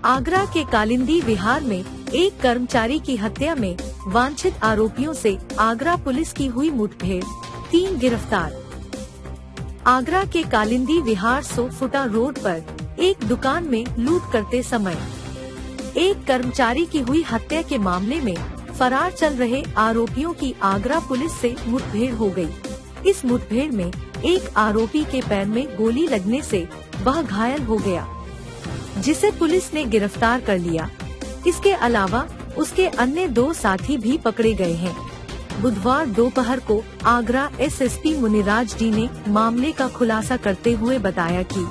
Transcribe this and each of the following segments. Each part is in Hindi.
आगरा के कालिंदी विहार में एक कर्मचारी की हत्या में वांछित आरोपियों से आगरा पुलिस की हुई मुठभेड़, 3 गिरफ्तार। आगरा के कालिंदी विहार 100 फुटा रोड पर एक दुकान में लूट करते समय एक कर्मचारी की हुई हत्या के मामले में फरार चल रहे आरोपियों की आगरा पुलिस से मुठभेड़ हो गई। इस मुठभेड़ में एक आरोपी के पैर में गोली लगने से वह घायल हो गया, जिसे पुलिस ने गिरफ्तार कर लिया। इसके अलावा उसके अन्य 2 साथी भी पकड़े गए हैं। बुधवार दोपहर को आगरा एसएसपी मुनिराज डी ने मामले का खुलासा करते हुए बताया कि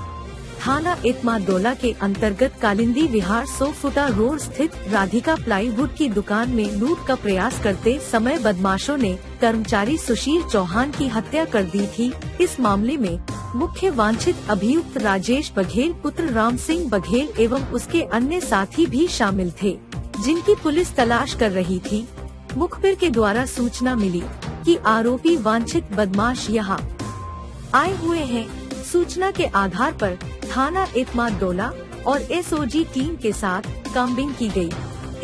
थाना इत्मादौला के अंतर्गत कालिंदी विहार 100 फुटा रोड स्थित राधिका प्लाईवुड की दुकान में लूट का प्रयास करते समय बदमाशों ने कर्मचारी सुशील चौहान की हत्या कर दी थी। इस मामले में मुख्य वांछित अभियुक्त राजेश बघेल पुत्र राम सिंह बघेल एवं उसके अन्य साथी भी शामिल थे, जिनकी पुलिस तलाश कर रही थी। मुखबिर के द्वारा सूचना मिली कि आरोपी वांछित बदमाश यहां आए हुए हैं। सूचना के आधार पर थाना इत्मादौला और एसओजी टीम के साथ कॉम्बिंग की गई।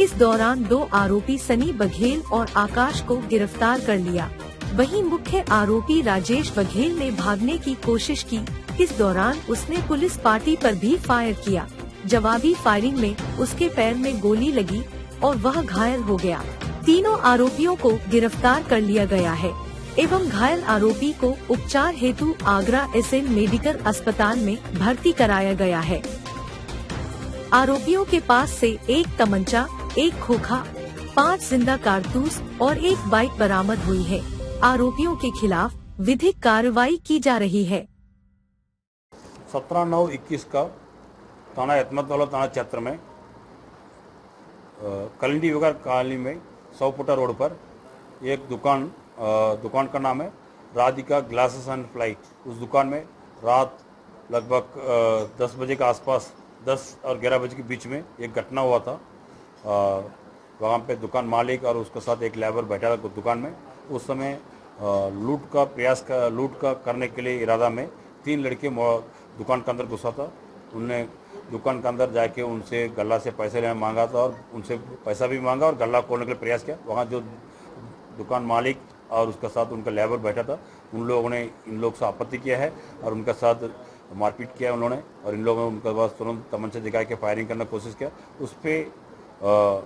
इस दौरान 2 आरोपी सनी बघेल और आकाश को गिरफ्तार कर लिया। वहीं मुख्य आरोपी राजेश बघेल ने भागने की कोशिश की। इस दौरान उसने पुलिस पार्टी पर भी फायर किया। जवाबी फायरिंग में उसके पैर में गोली लगी और वह घायल हो गया। तीनों आरोपियों को गिरफ्तार कर लिया गया है एवं घायल आरोपी को उपचार हेतु आगरा एसएन मेडिकल अस्पताल में भर्ती कराया गया है। आरोपियों के पास से एक तमंचा, एक खोखा, 5 जिंदा कारतूस और एक बाइक बरामद हुई है। आरोपियों के खिलाफ विधिक कार्रवाई की जा रही है। 17/9/21 का थाना इत्मादौला थाना क्षेत्र में कालिंदी विहार कॉलोनी में 100 फुटा रोड पर एक दुकान का नाम है राधिका ग्लासेस एंड फ्लाई। उस दुकान में रात लगभग 10 बजे के आसपास, 10 और 11 बजे के बीच में एक घटना हुआ था। वहाँ पे दुकान मालिक और उसके साथ एक लेबर बैठा था दुकान में। उस समय लूट का करने के लिए इरादा में 3 लड़के दुकान के अंदर घुसा था। उनने दुकान के अंदर जाके उनसे गला से पैसे लेना मांगा था और उनसे पैसा भी मांगा और गला खोलने के लिए प्रयास किया। वहाँ जो दुकान मालिक और उसके साथ उनका लेबर बैठा था, उन लोगों ने इन लोग से आपत्ति किया है और उनके साथ मारपीट किया उन्होंने। और इन लोगों ने उनके पास तुरंत तमंचा दिखा के फायरिंग करने की कोशिश किया। उस पर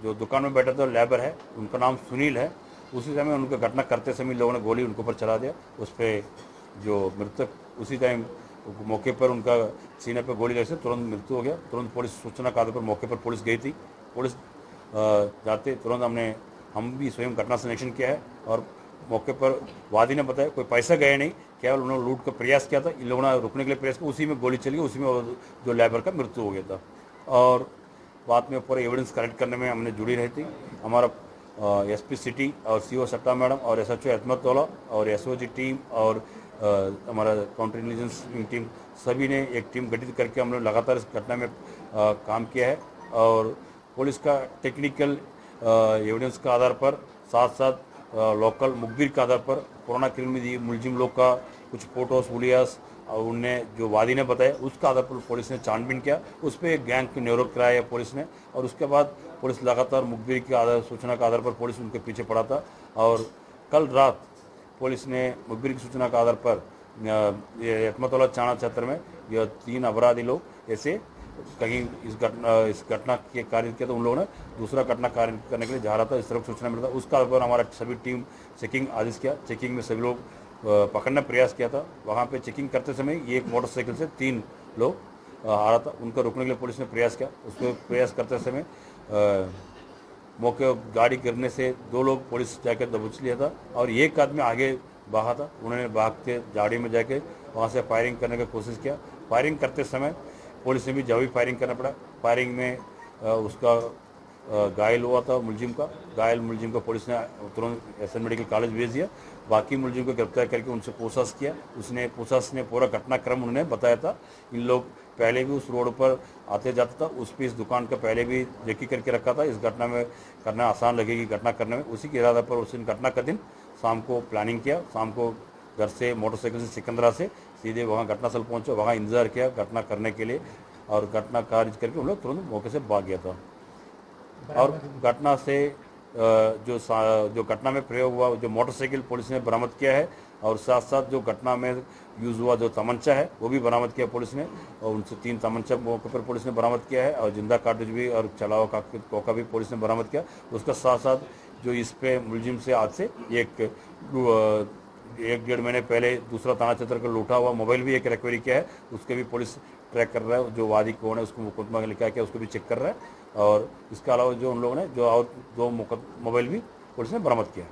जो दुकान में बैठा था लेबर है, उनका नाम सुनील है। उसी समय उनका घटना करते समय लोगों ने गोली उनके ऊपर चला दिया। उस पर जो मृतक उसी टाइम मौके पर उनका सीने पर गोली लगने से तुरंत मृत्यु हो गया। तुरंत पुलिस सूचना के आधार पर मौके पर पुलिस गई थी। पुलिस जाते तुरंत हम भी स्वयं घटना से निरीक्षण किया है और मौके पर वादी ने बताया कोई पैसा गया नहीं, केवल उन्होंने लूट का प्रयास किया था। इन लोगों ने रुकने के लिए प्रयास किया, उसी में गोली चली, उसी में जो लेबर का मृत्यु हो गया था। और बाद में पूरा एविडेंस कलेक्ट करने में हमने जुड़ी रही थी। हमारा एसपी सिटी और सीओ सट्टा मैडम और एसएचओ इत्मादौला और एसओजी टीम और हमारा काउंटर इंटेलिजेंस टीम सभी ने एक टीम गठित करके हमने लगातार इस घटना में काम किया है। और पुलिस का टेक्निकल एविडेंस के आधार पर साथ साथ लोकल मुखबिर के आधार पर पुराना क्रिमिनल मुलजिम लोग का कुछ फोटोस वुलियास और उनने जो वादी ने बताया उसके आधार पर पुलिस ने छानबीन किया। उस पर एक गैंग की न्यूरोक कराया पुलिस ने। और उसके बाद पुलिस लगातार मुखबिर के आधार सूचना के आधार पर पुलिस उनके पीछे पड़ा था। और कल रात पुलिस ने मुखबिर की सूचना के आधार पर इत्मादौला थाना क्षेत्र में यह 3 अपराधी लोग ऐसे कहीं इस घटना के कार्य किया, तो उन लोगों ने दूसरा घटना कार्य करने के लिए जा रहा था। इस तरह सूचना मिला था। उसका पर हमारा सभी टीम चेकिंग आदेश किया। चेकिंग में सभी लोग पकड़ने प्रयास किया था। वहाँ पे चेकिंग करते समय एक मोटरसाइकिल से 3 लोग आ रहा था, उनका रोकने के लिए पुलिस ने प्रयास किया। उसको प्रयास करते समय मौके गाड़ी गिरने से 2 लोग पुलिस जाकर दबोच लिया था और एक आदमी आगे भागा था। उन्होंने भाग के गाड़ी में जाके वहाँ से फायरिंग करने की कोशिश किया। फायरिंग करते समय पुलिस ने भी जवाबी फायरिंग करना पड़ा। फायरिंग में उसका घायल हुआ था मुलजिम का। घायल मुलजिम को पुलिस ने तुरंत एसएन मेडिकल कॉलेज भेज दिया। बाकी मुलजिम को गिरफ्तार करके उनसे पूछताछ किया। पूछताछ ने पूरा घटनाक्रम उन्होंने बताया था। इन लोग पहले भी उस रोड पर आते जाता था, उस पर इस दुकान का पहले भी रेकी करके रखा था। इस घटना में करना आसान लगेगी घटना करने में, उसी के इरादा पर उस घटना का दिन शाम को प्लानिंग किया। शाम को घर से मोटरसाइकिल से सिकंदरा से सीधे वहाँ घटनास्थल पहुँचे, वहाँ इंतजार किया घटना करने के लिए। और घटना खारिज करके उन लोग तुरंत मौके से भाग गया था। और घटना से जो घटना में प्रयोग हुआ जो मोटरसाइकिल पुलिस ने बरामद किया है, और साथ साथ जो घटना में यूज़ हुआ जो तमंचा है वो भी बरामद किया पुलिस ने, और उनसे 3 तमंचा मौके पर पुलिस ने बरामद किया है, और जिंदा कार्टूज भी और चलावा कोका भी पुलिस ने बरामद किया। उसका साथ साथ जो इस पे मुलजिम से आज से एक डेढ़ महीने पहले दूसरा थाना क्षेत्र का लूटा हुआ मोबाइल भी एक रिकवरी किया है, उसके भी पुलिस ट्रैक कर रहा है। जो वादी कौन है उसको मुकदमा लिखा है उसको भी चेक कर रहा है, और इसके अलावा जो उन लोगों ने जो और 2 मोबाइल भी पुलिस ने बरामद किया है।